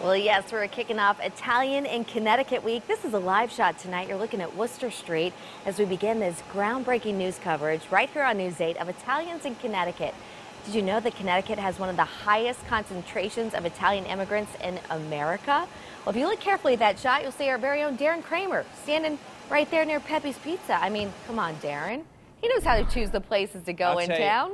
Well, yes, we're kicking off Italian in Connecticut week. This is a live shot tonight. You're looking at Worcester Street as we begin this groundbreaking news coverage right here on News 8 of Italians in Connecticut. Did you know that Connecticut has one of the highest concentrations of Italian immigrants in America? Well, if you look carefully at that shot, you'll see our very own Darren Kramer standing right there near Pepe's Pizza. I mean, come on, Darren. He knows how to choose the places to go in town.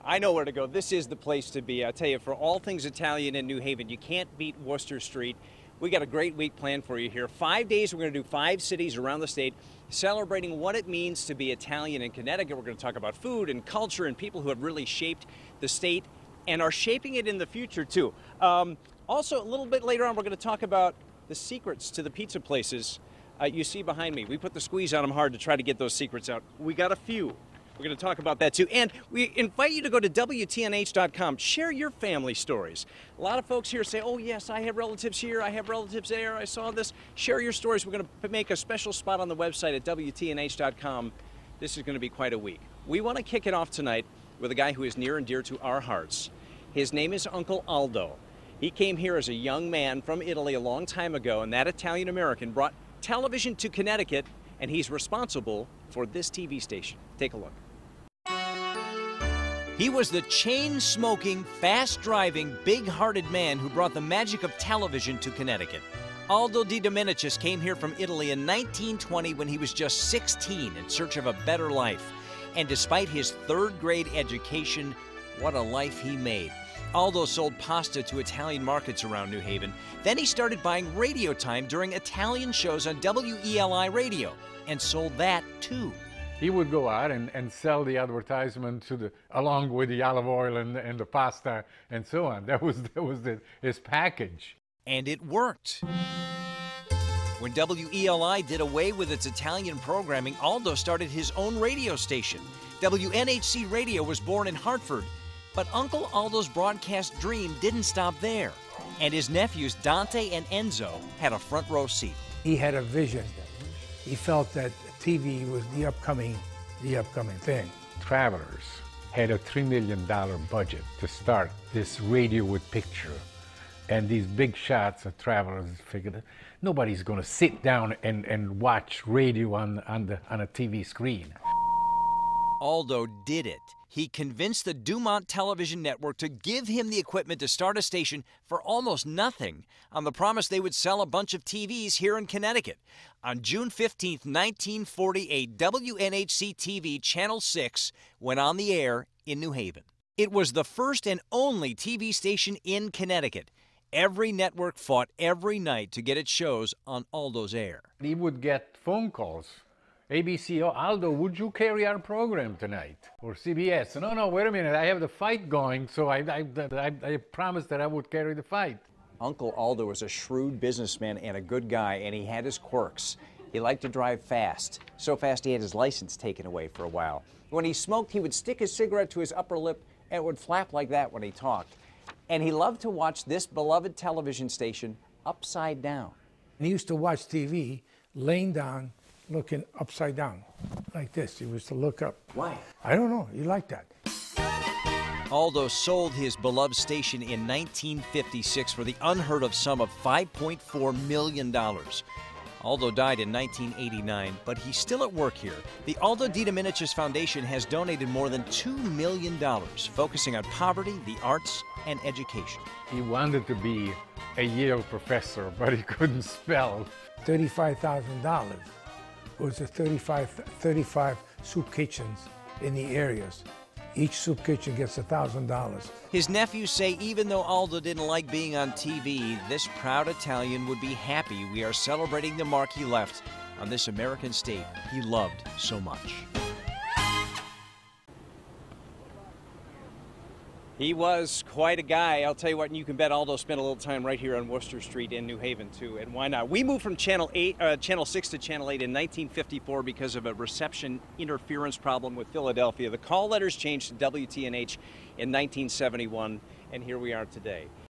I know where to go. This is the place to be. I tell you, for all things Italian in New Haven, you can't beat Worcester Street. We got a great week planned for you here. 5 days, we're going to do 5 cities around the state, celebrating what it means to be Italian in Connecticut. We're going to talk about food and culture and people who have really shaped the state and are shaping it in the future, too. Also, a little bit later on, we're going to talk about the secrets to the pizza places you see behind me. We put the squeeze on them hard to try to get those secrets out. We got a few. We're going to talk about that, too. And we invite you to go to WTNH.com. Share your family stories. A lot of folks here say, oh, yes, I have relatives here. I have relatives there. I saw this. Share your stories. We're going to make a special spot on the website at WTNH.com. This is going to be quite a week. We want to kick it off tonight with a guy who is near and dear to our hearts. His name is Uncle Aldo. He came here as a young man from Italy a long time ago, and that Italian-American brought television to Connecticut, and he's responsible for this TV station. Take a look. He was the chain-smoking, fast-driving, big-hearted man who brought the magic of television to Connecticut. Aldo Di Domenicis came here from Italy in 1920 when he was just 16 in search of a better life. And despite his third-grade education, what a life he made. Aldo sold pasta to Italian markets around New Haven. Then he started buying radio time during Italian shows on WELI radio and sold that, too. He would go out and sell the advertisement along with the olive oil and the pasta and so on. That was his package. And it worked. When WELI did away with its Italian programming, Aldo started his own radio station. WNHC Radio was born in Hartford. But Uncle Aldo's broadcast dream didn't stop there. And his nephews Dante and Enzo had a front row seat. He had a vision. He felt that TV was the upcoming thing. Travelers had a $3 million budget to start this radio with picture. And these big shots of Travelers figured nobody's going to sit down and watch radio on a TV screen. Aldo did it. He convinced the Dumont Television Network to give him the equipment to start a station for almost nothing on the promise they would sell a bunch of TVs here in Connecticut. On June 15, 1948, WNHC-TV Channel 6 went on the air in New Haven. It was the first and only TV station in Connecticut. Every network fought every night to get its shows on Aldo's air. He would get phone calls. ABC, oh, Aldo, would you carry our program tonight? Or CBS, no, wait a minute, I have the fight going, so I promised that I would carry the fight. Uncle Aldo was a shrewd businessman and a good guy, and he had his quirks. He liked to drive fast, so fast he had his license taken away for a while. When he smoked, he would stick his cigarette to his upper lip, and it would flap like that when he talked. And he loved to watch this beloved television station upside down. And he used to watch TV laying down, looking upside down, like this. He was to look up. Why? I don't know. He liked that. Aldo sold his beloved station in 1956 for the unheard of sum of $5.4 million. Aldo died in 1989, but he's still at work here. The Aldo Di Domenicis Foundation has donated more than $2 million, focusing on poverty, the arts, and education. He wanted to be a Yale professor, but he couldn't spell. $35,000 was the 35 soup kitchens in the areas. Each soup kitchen gets $1,000. His nephews say even though Aldo didn't like being on TV, this proud Italian would be happy we are celebrating the mark he left on this American state he loved so much. He was quite a guy. I'll tell you what, and you can bet Aldo spent a little time right here on Worcester Street in New Haven, too, and why not? We moved from Channel 6 to Channel 8 in 1954 because of a reception interference problem with Philadelphia. The call letters changed to WTNH in 1971, and here we are today.